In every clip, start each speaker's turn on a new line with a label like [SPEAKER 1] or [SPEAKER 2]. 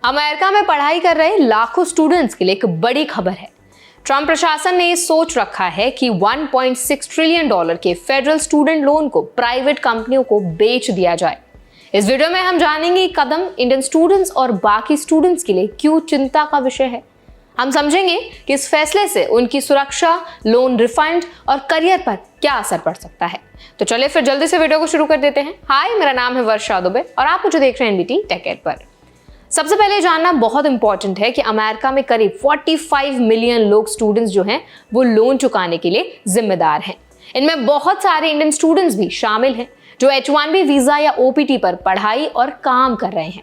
[SPEAKER 1] America में पढ़ाई कर रहे लाखों स्टूडेंट्स के लिए एक बड़ी खबर है। ट्रंप प्रशासन ने सोच रखा है कि 1.6 ट्रिलियन डॉलर के फेडरल स्टूडेंट लोन को प्राइवेट कंपनियों को बेच दिया जाए। इस वीडियो में हम जानेंगे कदम इंडियन स्टूडेंट्स और बाकी स्टूडेंट्स के लिए क्यों चिंता का विषय है। हम समझेंगे कि इस फैसले से उनकी सुरक्षा, लोन रिफंड और करियर पर क्या असर पड़ सकता है। तो चलिए फिर जल्दी से वीडियो को शुरू कर देते हैं। हाय, मेरा नाम है वर्षा दुबे और आप मुझे देख रहे हैं एनबीटी टेक एड पर। सबसे पहले जानना बहुत इंपॉर्टेंट है कि अमेरिका में करीब 45 मिलियन लोग स्टूडेंट्स जो हैं वो लोन चुकाने के लिए जिम्मेदार हैं। इनमें बहुत सारे इंडियन स्टूडेंट्स भी शामिल हैं जो H-1B वीजा या OPT पर पढ़ाई और काम कर रहे हैं।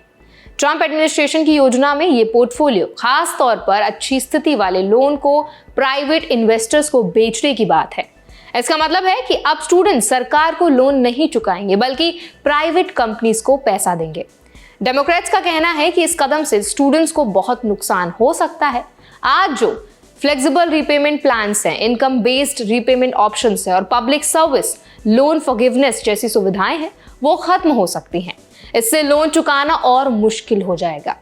[SPEAKER 1] ट्रंप एडमिनिस्ट्रेशन की योजना में ये पोर्टफोलियो खास तौर पर अच्छी स्थिति वाले लोन को प्राइवेट इन्वेस्टर्स को बेचने की बात है। इसका मतलब है कि अब स्टूडेंट सरकार को लोन नहीं चुकाएंगे बल्कि प्राइवेट कंपनीज को पैसा देंगे। डेमोक्रेट्स का कहना है कि इस कदम से स्टूडेंट्स को बहुत नुकसान हो सकता है। आज जो फ्लेक्सिबल रीपेमेंट प्लान्स हैं, इनकम बेस्ड रीपेमेंट ऑप्शंस हैं और पब्लिक सर्विस लोन फॉरगिवनेस जैसी सुविधाएं हैं वो खत्म हो सकती हैं। इससे लोन चुकाना और मुश्किल हो जाएगा।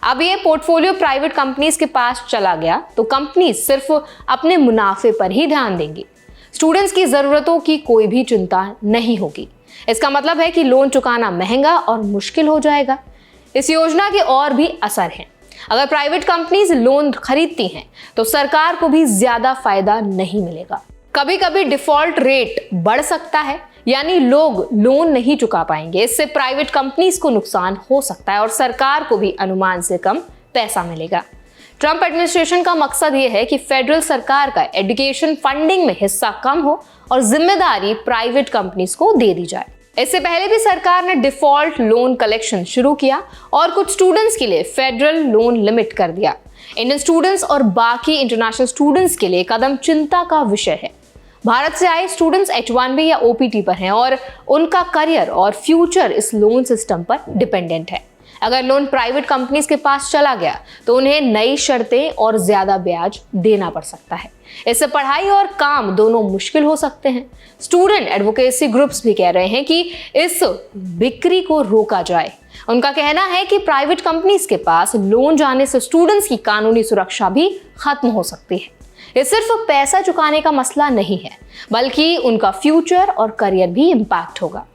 [SPEAKER 1] अब ये पोर्टफोलियो प्राइवेट कंपनीज के पास चला गया तो कंपनीज सिर्फ अपने मुनाफे पर ही ध्यान देंगी। स्टूडेंट्स की जरूरतों की कोई भी चिंता नहीं होगी। इसका मतलब है कि लोन चुकाना महंगा और मुश्किल हो जाएगा। इस योजना के और भी असर हैं। अगर प्राइवेट कंपनीज लोन खरीदती हैं तो सरकार को भी ज्यादा फायदा नहीं मिलेगा। कभी कभी डिफॉल्ट रेट बढ़ सकता है, यानी लोग लोन नहीं चुका पाएंगे। इससे प्राइवेट कंपनीज को नुकसान हो सकता है और सरकार को भी अनुमान से कम पैसा मिलेगा। ट्रंप एडमिनिस्ट्रेशन का मकसद यह है कि फेडरल सरकार का एजुकेशन फंडिंग में हिस्सा कम हो और जिम्मेदारी प्राइवेट कंपनीज को दे दी जाए। इससे पहले भी सरकार ने डिफॉल्ट लोन कलेक्शन शुरू किया और कुछ स्टूडेंट्स के लिए फेडरल लोन लिमिट कर दिया। इंडियन स्टूडेंट्स और बाकी इंटरनेशनल स्टूडेंट्स के लिए कदम चिंता का विषय है। भारत से आए स्टूडेंट्स H-1B या OPT पर हैं और उनका करियर और फ्यूचर इस लोन सिस्टम पर डिपेंडेंट है। अगर लोन प्राइवेट कंपनीज के पास चला गया तो उन्हें नई शर्तें और ज्यादा ब्याज देना पड़ सकता है। इससे पढ़ाई और काम दोनों मुश्किल हो सकते हैं। स्टूडेंट एडवोकेसी ग्रुप्स भी कह रहे हैं कि इस बिक्री को रोका जाए। उनका कहना है कि प्राइवेट कंपनीज के पास लोन जाने से स्टूडेंट्स की कानूनी सुरक्षा भी खत्म हो सकती है। ये सिर्फ पैसा चुकाने का मसला नहीं है बल्कि उनका फ्यूचर और करियर भी इम्पैक्ट होगा।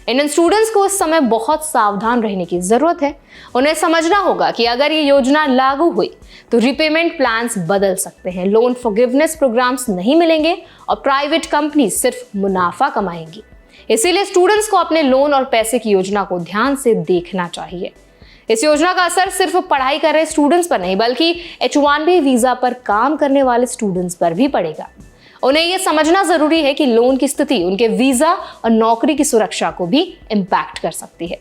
[SPEAKER 1] इंडियन स्टूडेंट्स को इस समय बहुत सावधान रहने की जरूरत है। उन्हें समझना होगा कि अगर ये योजना लागू हुई तो रीपेमेंट प्लान्स बदल सकते हैं, लोन फॉरगिवनेस प्रोग्राम्स नहीं मिलेंगे और प्राइवेट कंपनी सिर्फ मुनाफा कमाएंगी। इसीलिए स्टूडेंट्स को अपने लोन और पैसे की योजना को ध्यान से देखना चाहिए। इस योजना का असर सिर्फ पढ़ाई कर रहे स्टूडेंट्स पर नहीं बल्कि H-1B वीजा पर काम करने वाले स्टूडेंट्स पर भी पड़ेगा। उन्हें यह समझना जरूरी है कि लोन की स्थिति उनके वीजा और नौकरी की सुरक्षा को भी इम्पैक्ट कर सकती है।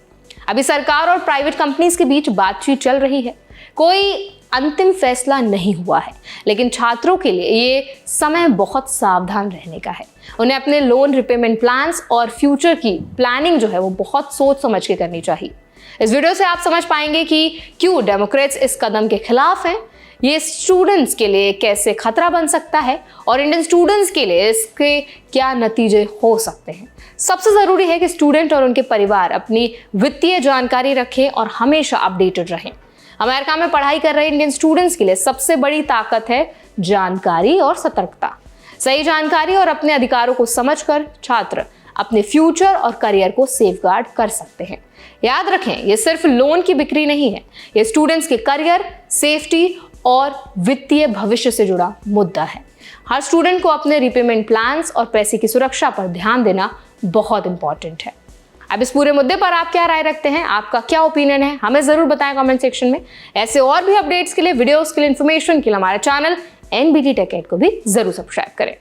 [SPEAKER 1] अभी सरकार और प्राइवेट कंपनीज के बीच बातचीत चल रही है। कोई अंतिम फैसला नहीं हुआ है, लेकिन छात्रों के लिए ये समय बहुत सावधान रहने का है। उन्हें अपने लोन रिपेमेंट प्लान्स और फ्यूचर की प्लानिंग जो है वो बहुत सोच समझ के करनी चाहिए। इस वीडियो से आप समझ पाएंगे कि क्यों डेमोक्रेट्स इस कदम के खिलाफ हैं, ये स्टूडेंट्स के लिए कैसे खतरा बन सकता है और इंडियन स्टूडेंट्स के लिए इसके क्या नतीजे हो सकते हैं। सबसे जरूरी है कि स्टूडेंट और उनके परिवार अपनी वित्तीय जानकारी रखें और हमेशा अपडेटेड रहें। अमेरिका में पढ़ाई कर रहे इंडियन स्टूडेंट्स के लिए सबसे बड़ी ताकत है जानकारी और सतर्कता। सही जानकारी और अपने अधिकारों को समझकर छात्र अपने फ्यूचर और करियर को सेफगार्ड कर सकते हैं। याद रखें, ये सिर्फ लोन की बिक्री नहीं है, ये स्टूडेंट्स के करियर, सेफ्टी और वित्तीय भविष्य से जुड़ा मुद्दा है। हर स्टूडेंट को अपने रीपेमेंट प्लान्स और पैसे की सुरक्षा पर ध्यान देना बहुत इंपॉर्टेंट है। अब इस पूरे मुद्दे पर आप क्या राय रखते हैं, आपका क्या ओपिनियन है, हमें जरूर बताएं कमेंट सेक्शन में। ऐसे और भी अपडेट्स के लिए, वीडियोस के लिए, इन्फॉर्मेशन के लिए हमारे चैनल एनबीटी टेक एड को भी जरूर सब्सक्राइब करें।